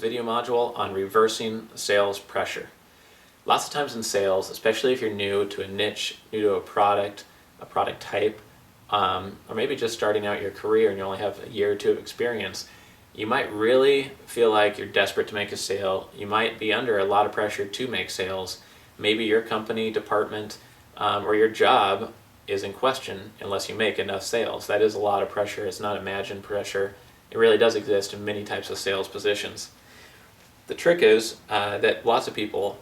video module on reversing sales pressure. Lots of times in sales, especially if you're new to a niche, new to a product type, or maybe just starting out your career and you only have a year or two of experience, you might really feel like you're desperate to make a sale. You might be under a lot of pressure to make sales. Maybe your company, department, or your job is in question unless you make enough sales. That is a lot of pressure. It's not imagined pressure. It really does exist in many types of sales positions. The trick is that lots of people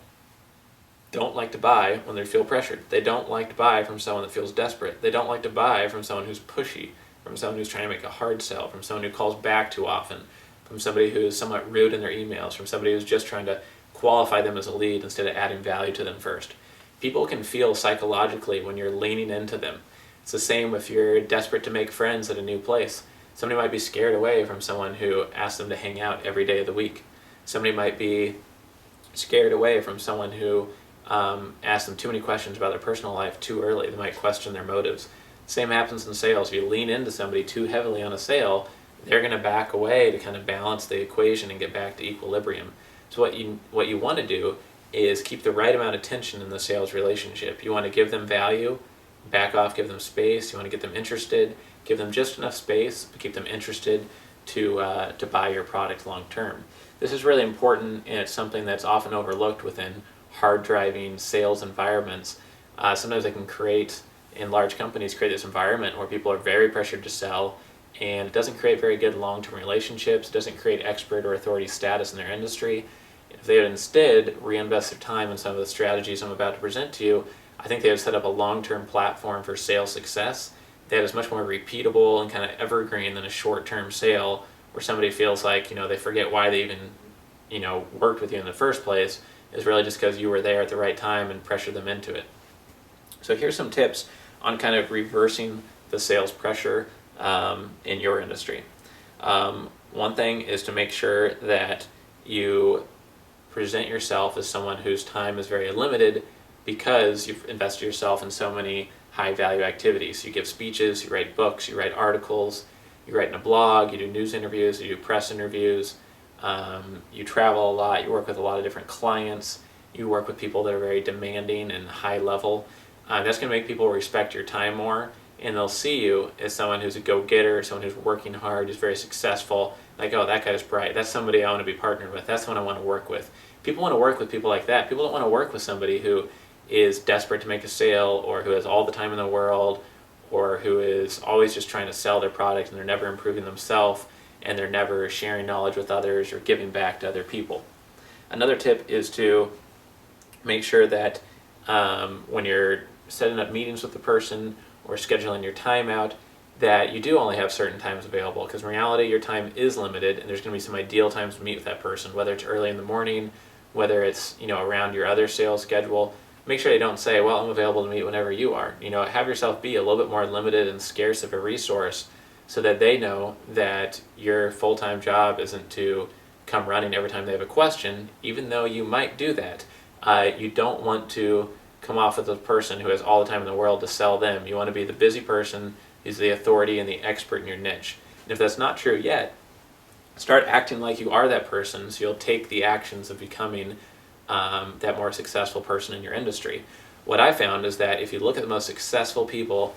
don't like to buy when they feel pressured. They don't like to buy from someone that feels desperate. They don't like to buy from someone who's pushy, from someone who's trying to make a hard sell, from someone who calls back too often, from somebody who is somewhat rude in their emails, from somebody who's just trying to qualify them as a lead instead of adding value to them first. People can feel psychologically when you're leaning into them. It's the same if you're desperate to make friends at a new place. Somebody might be scared away from someone who asks them to hang out every day of the week. Somebody might be scared away from someone who asks them too many questions about their personal life too early. They might question their motives. Same happens in sales. If you lean into somebody too heavily on a sale, they're going to back away to kind of balance the equation and get back to equilibrium. So what you want to do is keep the right amount of tension in the sales relationship. You want to give them value, back off, give them space. You want to get them interested, give them just enough space, but keep them interested to buy your product long term. This is really important, and it's something that's often overlooked within hard-driving sales environments. Sometimes they can create, in large companies, create this environment where people are very pressured to sell, and it doesn't create very good long-term relationships. It doesn't create expert or authority status in their industry. If they would instead reinvest their time in some of the strategies I'm about to present to you, I think they would set up a long-term platform for sales success that is much more repeatable and kind of evergreen than a short-term sale where somebody feels like they forget why they even worked with you in the first place, is really just because you were there at the right time and pressured them into it. So here's some tips on kind of reversing the sales pressure in your industry. One thing is to make sure that you present yourself as someone whose time is very limited because you've invested yourself in so many high value activities. You give speeches, you write books, you write articles, you write in a blog, you do news interviews, you do press interviews, you travel a lot, you work with a lot of different clients, you work with people that are very demanding and high level. That's going to make people respect your time more, and they'll see you as someone who's a go-getter, someone who's working hard, who's very successful. Like, oh, that guy's bright. That's somebody I want to be partnered with. That's someone I want to work with. People want to work with people like that. People don't want to work with somebody who is desperate to make a sale, or who has all the time in the world, or who is always just trying to sell their product and they're never improving themselves, and they're never sharing knowledge with others or giving back to other people. Another tip is to make sure that when you're setting up meetings with the person or scheduling your time out, that you do only have certain times available, because in reality your time is limited and there's going to be some ideal times to meet with that person, whether it's early in the morning, whether it's around your other sales schedule. Make sure you don't say, well, I'm available to meet whenever you are. Have yourself be a little bit more limited and scarce of a resource so that they know that your full-time job isn't to come running every time they have a question, even though you might do that. You don't want to come off as a person who has all the time in the world to sell them. You want to be the busy person who's the authority and the expert in your niche. And if that's not true yet, start acting like you are that person, so you'll take the actions of becoming that more successful person in your industry. What I found is that if you look at the most successful people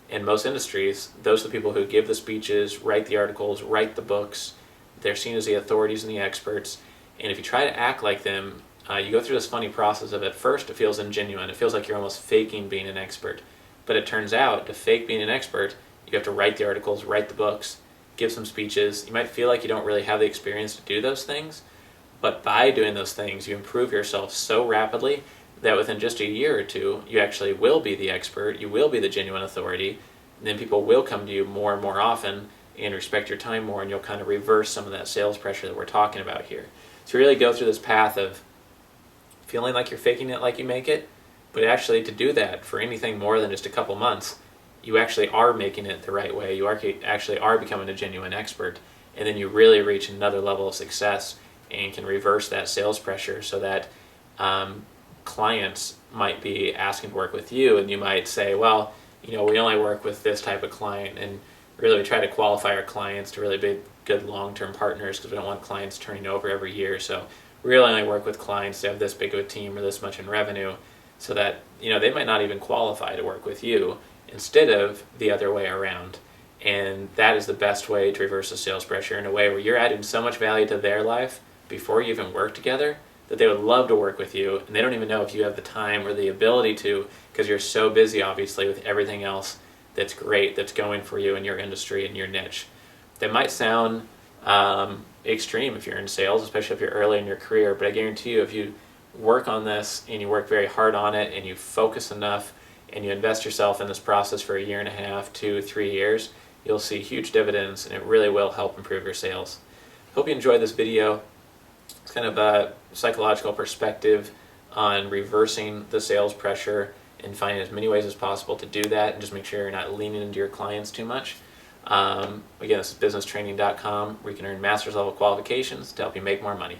in most industries, those are the people who give the speeches, write the articles, write the books. They're seen as the authorities and the experts. And if you try to act like them, you go through this funny process of, at first it feels ingenuine. It feels like you're almost faking being an expert. But it turns out, to fake being an expert, you have to write the articles, write the books, give some speeches. You might feel like you don't really have the experience to do those things, but by doing those things, you improve yourself so rapidly that within just a year or two, you actually will be the expert, you will be the genuine authority, and then people will come to you more and more often and respect your time more, and you'll kind of reverse some of that sales pressure that we're talking about here. So really go through this path of feeling like you're faking it like you make it, but actually to do that for anything more than just a couple months, you actually are making it the right way. You actually are becoming a genuine expert, and then you really reach another level of success and can reverse that sales pressure so that clients might be asking to work with you, and you might say, well, we only work with this type of client, and Really, we try to qualify our clients to really be good long-term partners because we don't want clients turning over every year. So we really only work with clients that have this big of a team or this much in revenue, so that they might not even qualify to work with you instead of the other way around. And that is the best way to reverse the sales pressure, in a way where you're adding so much value to their life before you even work together that they would love to work with you, and they don't even know if you have the time or the ability to, because you're so busy obviously with everything else that's great that's going for you in your industry and your niche. That might sound extreme if you're in sales, especially if you're early in your career, but I guarantee you, if you work on this and you work very hard on it and you focus enough and you invest yourself in this process for 1.5 years, 2, 3 years, you'll see huge dividends, and it really will help improve your sales. Hope you enjoyed this video. It's kind of a psychological perspective on reversing the sales pressure and finding as many ways as possible to do that, and just make sure you're not leaning into your clients too much. Again, this is businesstraining.com, where you can earn master's level qualifications to help you make more money.